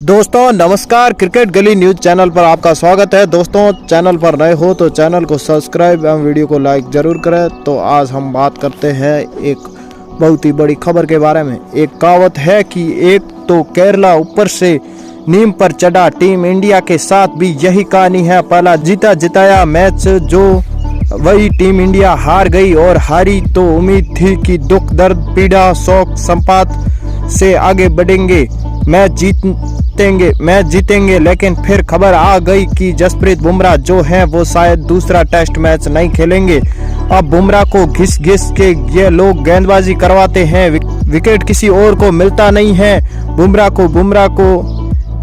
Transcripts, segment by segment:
दोस्तों नमस्कार, क्रिकेट गली न्यूज चैनल पर आपका स्वागत है। दोस्तों चैनल पर नए हो तो चैनल को सब्सक्राइब एवं वीडियो को लाइक जरूर करें। तो आज हम बात करते हैं एक बहुत ही बड़ी खबर के बारे में। एक कहावत है कि एक तो केरला ऊपर से नीम पर चढ़ा, टीम इंडिया के साथ भी यही कहानी है। पहला जीता जिताया मैच जो वही टीम इंडिया हार गई, और हारी तो उम्मीद थी कि दुख दर्द पीड़ा शोक संपात से आगे बढ़ेंगे, मैच जीतेंगे। लेकिन फिर खबर आ गई कि जसप्रीत बुमराह जो हैं वो शायद दूसरा टेस्ट मैच नहीं खेलेंगे। अब बुमराह को घिस घिस के ये लोग गेंदबाजी करवाते हैं, विकेट किसी और को मिलता नहीं है, बुमराह को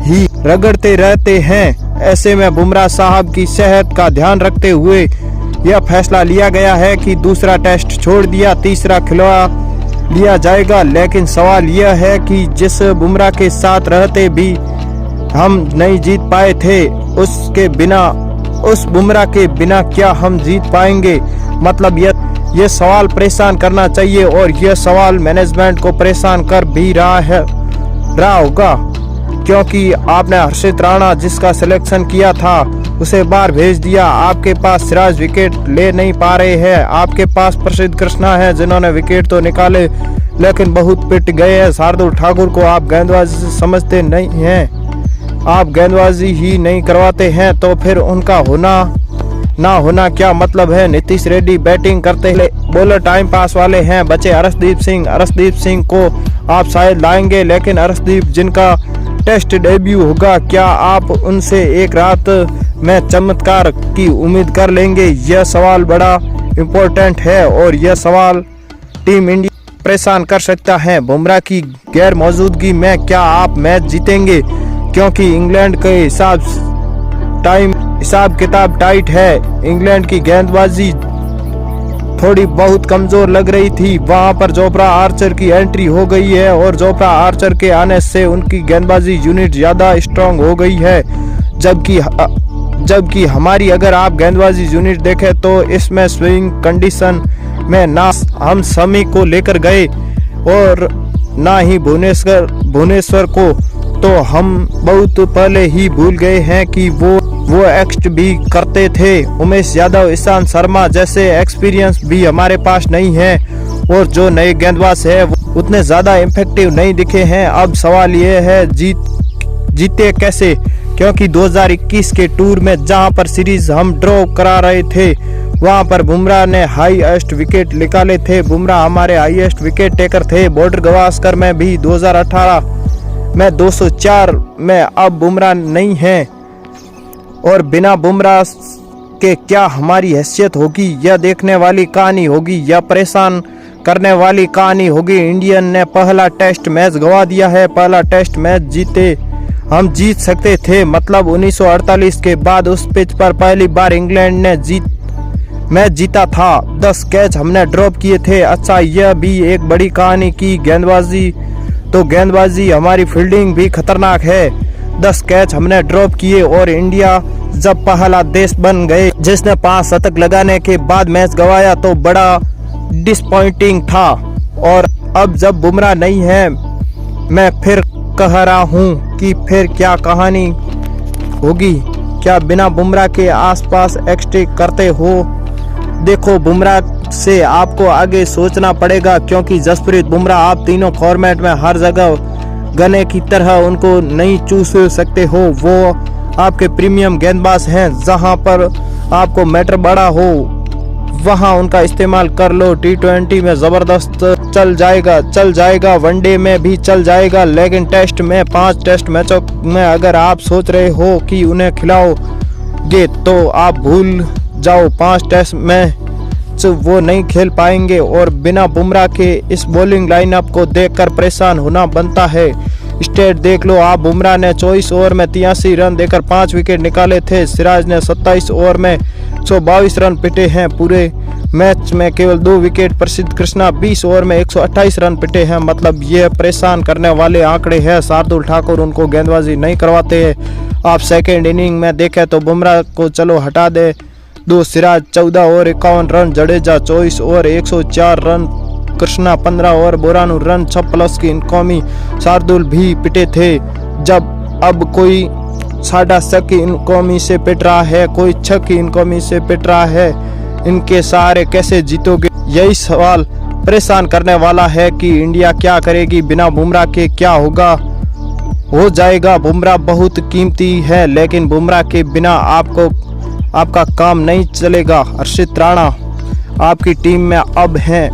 ही रगड़ते रहते हैं। ऐसे में बुमराह साहब की सेहत का ध्यान रखते हुए यह फैसला लिया गया है कि दूसरा टेस्ट छोड़ दिया, तीसरा खिलवा लिया जाएगा। लेकिन सवाल यह है कि जिस बुमराह के साथ रहते भी हम नहीं जीत पाए थे, उस बुमराह के बिना क्या हम जीत पाएंगे? मतलब यह सवाल परेशान करना चाहिए, और यह सवाल मैनेजमेंट को परेशान कर भी रहा होगा, क्योंकि आपने हर्षित राणा जिसका सिलेक्शन किया था उसे बाहर भेज दिया। आपके पास सिराज विकेट ले नहीं पा रहे हैं, आपके पास प्रसिद्ध कृष्णा है जिन्होंने विकेट तो निकाले लेकिन बहुत पिट गए हैं। शार्दुल ठाकुर को आप गेंदबाजी समझते नहीं हैं, आप गेंदबाजी ही नहीं करवाते हैं, तो फिर उनका ना होना क्या मतलब है? नीतीश रेड्डी बैटिंग करते हैं, बॉलर टाइम पास वाले हैं। बचे अर्शदीप सिंह को आप शायद लाएंगे, लेकिन अर्शदीप जिनका टेस्ट डेब्यू होगा, क्या आप उनसे एक रात में चमत्कार की उम्मीद कर लेंगे? यह सवाल बड़ा इम्पोर्टेंट है, और यह सवाल टीम इंडिया परेशान कर सकता है। बुमराह की गैर मौजूदगी में क्या आप मैच जीतेंगे? क्योंकि इंग्लैंड के हिसाब किताब टाइट है। इंग्लैंड की गेंदबाजी थोड़ी बहुत कमजोर लग रही थी, वहां पर जोफ्रा आर्चर की एंट्री हो गई है, और जोफ्रा आर्चर के आने से उनकी गेंदबाजी यूनिट ज्यादा स्ट्रांग हो गई है। जबकि हमारी अगर आप गेंदबाजी यूनिट देखें तो इसमें स्विंग कंडीशन में ना हम शमी को लेकर गए और ना ही भुवनेश्वर को, तो हम बहुत पहले ही भूल गए हैं कि वो एक्ट भी करते थे। उमेश यादव, ईशांत शर्मा जैसे एक्सपीरियंस भी हमारे पास नहीं है, और जो नए गेंदबाज है वो उतने ज्यादा इफेक्टिव नहीं दिखे हैं। अब सवाल ये है जीते कैसे? क्योंकि 2021 के टूर में जहां पर सीरीज हम ड्रॉ करा रहे थे, वहां पर बुमराह ने हाईएस्ट विकेट निकाले थे। बुमराह हमारे हाईएस्ट विकेट टेकर थे। बॉर्डर गवास्कर में भी 2018 में 204 में, अब बुमराह नहीं है, और बिना बुमराह के क्या हमारी हैसियत होगी? यह देखने वाली कहानी होगी या परेशान करने वाली कहानी होगी। इंडियन ने पहला टेस्ट मैच गवा दिया है। पहला टेस्ट मैच हम जीत सकते थे, मतलब 1948 के बाद उस पिच पर पहली बार इंग्लैंड ने मैच जीता था। 10 कैच हमने ड्रॉप किए थे। अच्छा, यह भी एक बड़ी कहानी की गेंदबाजी हमारी फील्डिंग भी खतरनाक है। 10 कैच हमने ड्रॉप किए, और इंडिया जब पहला देश बन गए जिसने 5 शतक लगाने के बाद मैच गवाया तो बड़ा डिसपॉइंटिंग था। और अब जब बुमराह नहीं है, मैं फिर कह रहा हूँ कि फिर क्या कहानी होगी? क्या बिना बुमराह के आसपास एक्सट्री करते हो? देखो, बुमराह से आपको आगे सोचना पड़ेगा, क्योंकि जसप्रीत बुमराह आप तीनों फॉर्मेट में हर जगह गने की तरह उनको नहीं चूस सकते हो। वो आपके प्रीमियम गेंदबाज हैं, जहां पर आपको मैटर बड़ा हो वहां उनका इस्तेमाल कर लो। T20 में जबरदस्त चल जाएगा, वनडे में भी चल जाएगा, लेकिन टेस्ट में 5 टेस्ट मैचों में अगर आप सोच रहे हो कि उन्हें खिलाओगे तो आप भूल जाओ। 5 टेस्ट में वो नहीं खेल पाएंगे, और बिना बुमराह के इस बॉलिंग लाइनअप को देखकर परेशान होना बनता है। स्टेट देख लो आप, बुमराह ने 24 ओवर में 83 रन देकर 5 विकेट निकाले थे। सिराज ने 27 ओवर में 122 रन पिटे हैं। पूरे मैच में केवल 2 विकेट। प्रसिद्ध कृष्णा 20 ओवर में 128 रन पिटे हैं। मतलब ये परेशान करने वाले आंकड़े हैं। शार्दुल ठाकुर उनको गेंदबाजी नहीं करवाते हैं। आप सेकेंड इनिंग में देखें तो बुमराह को चलो हटा दे 2, Siraj 14 over 51 run, Jadeja 24 over 104 run, Krishna 15 over 92 run, 6+ की इनकॉमी। शार्दुल भी पिटे थे। जब अब कोई 6.5 की इनकॉमी से पिट रहा है, कोई 6 की इनकॉमी से पिट रहा है। इनके सहारे कैसे जीतोगे, यही सवाल परेशान करने वाला है कि इंडिया क्या करेगी, बिना बुमराह के क्या होगा। हो जाएगा, बुमराह बहुत कीमती है, लेकिन बुमराह के बिना आपका काम नहीं चलेगा। हर्षित राणा आपकी टीम में अब हैं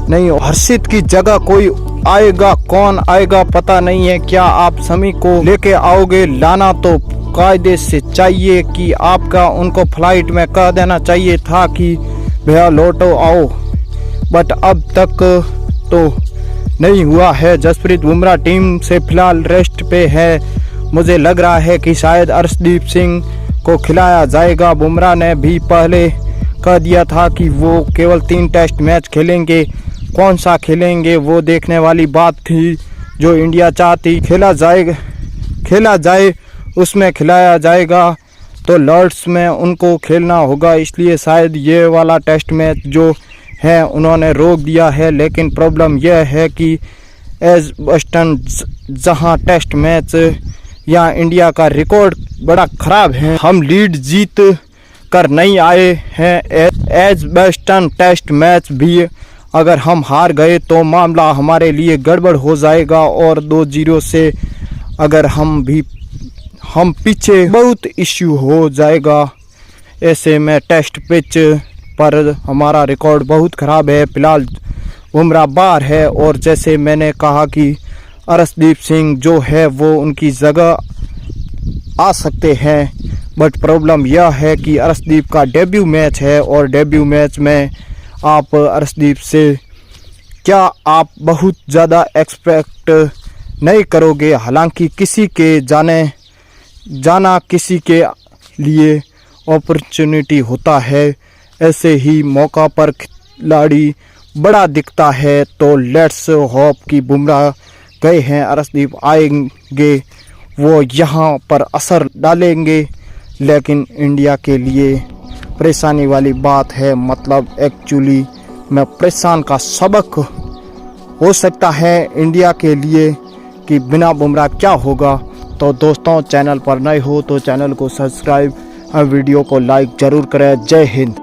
नहीं, हर्षित की जगह कोई आएगा, कौन आएगा पता नहीं है। क्या आप समी को लेके आओगे? लाना तो कायदे से चाहिए कि आपका उनको फ्लाइट में कह देना चाहिए था कि भैया लौटो आओ, बट अब तक तो नहीं हुआ है। जसप्रीत बुमराह टीम से फिलहाल रेस्ट पे है। मुझे लग रहा है कि शायद अर्शदीप सिंह को खिलाया जाएगा। बुमराह ने भी पहले कह दिया था कि वो केवल 3 टेस्ट मैच खेलेंगे, कौन सा खेलेंगे वो देखने वाली बात थी। जो इंडिया चाहती खेला जाए उसमें खिलाया जाएगा, तो लॉर्ड्स में उनको खेलना होगा, इसलिए शायद ये वाला टेस्ट मैच जो है उन्होंने रोक दिया है। लेकिन प्रॉब्लम यह है कि एजबस्टन जहां टेस्ट मैच या इंडिया का रिकॉर्ड बड़ा ख़राब है, हम लीड जीत कर नहीं आए हैं। एजबस्टन टेस्ट मैच भी अगर हम हार गए तो मामला हमारे लिए गड़बड़ हो जाएगा, और 2-0 से अगर हम पीछे बहुत इश्यू हो जाएगा। ऐसे में टेस्ट पिच पर हमारा रिकॉर्ड बहुत ख़राब है। फिलहाल बुमराह बाहर है, और जैसे मैंने कहा कि अर्शदीप सिंह जो है वो उनकी जगह आ सकते हैं, बट प्रॉब्लम यह है कि अर्शदीप का डेब्यू मैच है, और डेब्यू मैच में आप अर्शदीप से क्या आप बहुत ज़्यादा एक्सपेक्ट नहीं करोगे। हालांकि किसी के जाना किसी के लिए अपॉर्चुनिटी होता है, ऐसे ही मौका पर खिलाड़ी बड़ा दिखता है। तो लेट्स होप कि बुमराह गए हैं, अर्शदीप आएंगे, वो यहाँ पर असर डालेंगे, लेकिन इंडिया के लिए परेशानी वाली बात है। मतलब एक्चुअली में परेशान का सबक हो सकता है इंडिया के लिए कि बिना बुमराह क्या होगा। तो दोस्तों, चैनल पर नए हो तो चैनल को सब्सक्राइब और वीडियो को लाइक ज़रूर करें। जय हिंद।